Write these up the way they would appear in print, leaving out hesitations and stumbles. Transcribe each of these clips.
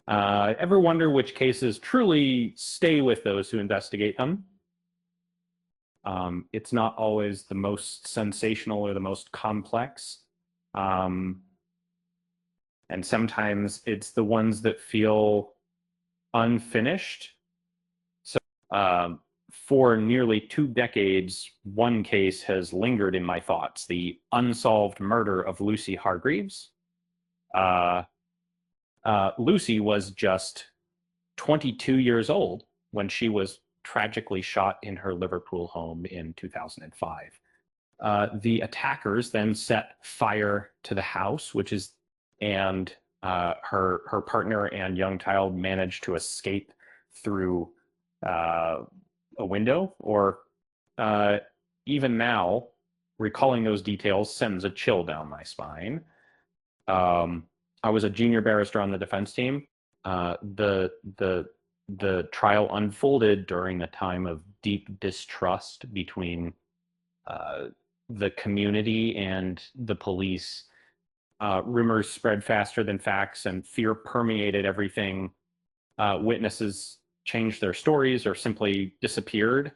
Ever wonder which cases truly stay with those who investigate them? It's not always the most sensational or the most complex. Um, and sometimes it's the ones that feel unfinished. So, for nearly 2 decades, one case has lingered in my thoughts: the unsolved murder of Lucy Hargreaves. Uh, Lucy was just 22 years old when she was tragically shot in her Liverpool home in 2005. The attackers then set fire to the house, and her partner and young child managed to escape through uh, a window. Or uh, even now, recalling those details sends a chill down my spine. Um, I was a junior barrister on the defense team. The trial unfolded during a time of deep distrust between uh, the community and the police. Rumors spread faster than facts, and fear permeated everything. Witnesses changed their stories or simply disappeared.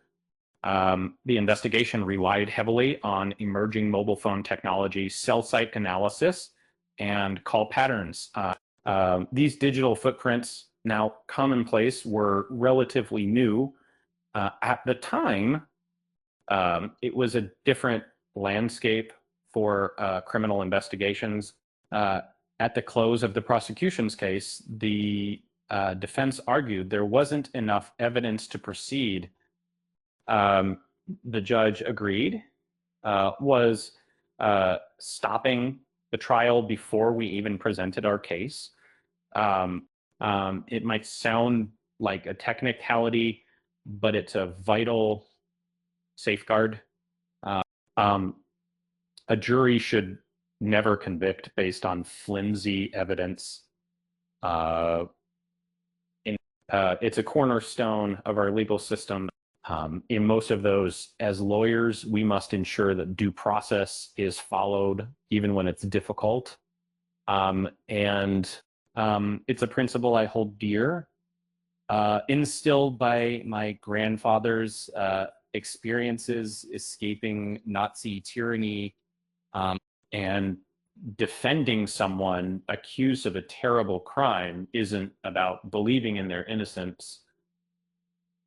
The investigation relied heavily on emerging mobile phone technology, cell site analysis, and call patterns. These digital footprints, now commonplace, were relatively new. At the time, it was a different landscape for criminal investigations. Uh, at the close of the prosecution's case, the defense argued there wasn't enough evidence to proceed. um, the judge agreed, was stopping the trial before we even presented our case. Um, it might sound like a technicality, but it's a vital safeguard. Uh, um, a jury should never convict based on flimsy evidence. Uh, it's a cornerstone of our legal system. In most of those, as lawyers, we must ensure that due process is followed, even when it's difficult. And it's a principle I hold dear, instilled by my grandfather's experiences escaping Nazi tyranny, and defending someone accused of a terrible crime isn't about believing in their innocence.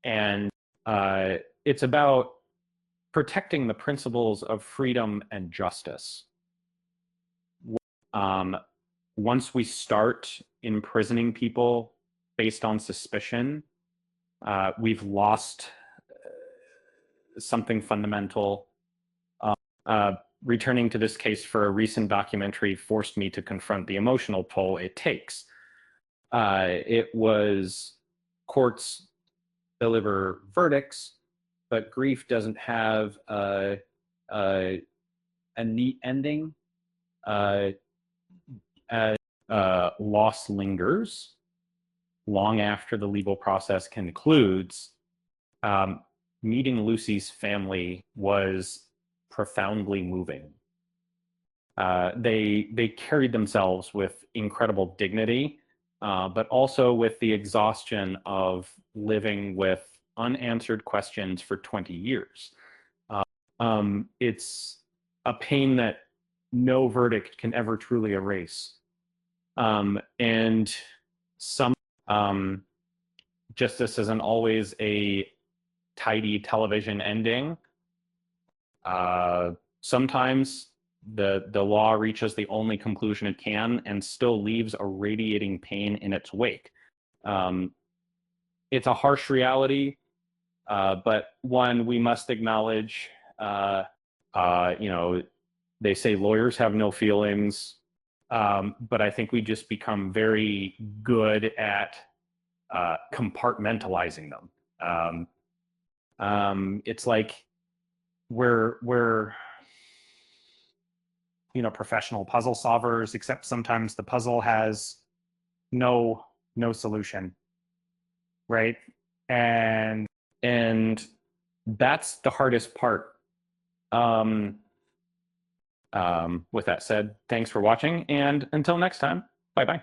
And uh, it's about protecting the principles of freedom and justice. Um, Once we start imprisoning people based on suspicion, we've lost something fundamental. Uh, uh, Returning to this case for a recent documentary forced me to confront the emotional toll it takes. It was courts deliver verdicts, but grief doesn't have a neat ending. Uh, Loss lingers long after the legal process concludes. Um, Meeting Lucy's family was profoundly moving. They carried themselves with incredible dignity, but also with the exhaustion of living with unanswered questions for 20 years. It's a pain that no verdict can ever truly erase. And some justice isn't always a tidy television ending. Sometimes the law reaches the only conclusion it can and still leaves a radiating pain in its wake. Um, it's a harsh reality, but one we must acknowledge. You know, they say lawyers have no feelings, but I think we just become very good at compartmentalizing them. It's like we're professional puzzle solvers, except sometimes the puzzle has no solution, right? And and that's the hardest part. Um, with that said, thanks for watching, and until next time, bye bye.